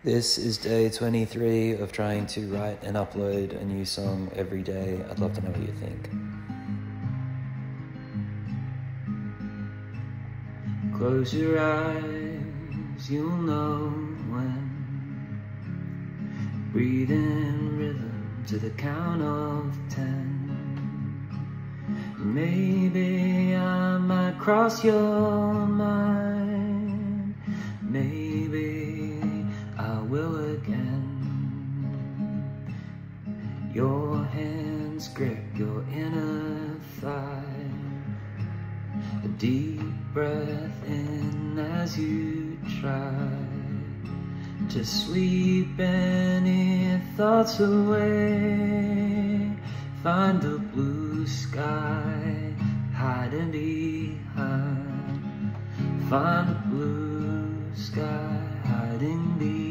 This is day 23 of trying to write and upload a new song every day. I'd love to know what you think. Close your eyes, you'll know when. Breathe in rhythm to the count of 10. Maybe I might cross your mind. Maybe I will again. Your hands grip your inner thigh. A deep breath in as you try to sweep any thoughts away. Find the blue sky hiding behind. Find the blue sky hiding behind.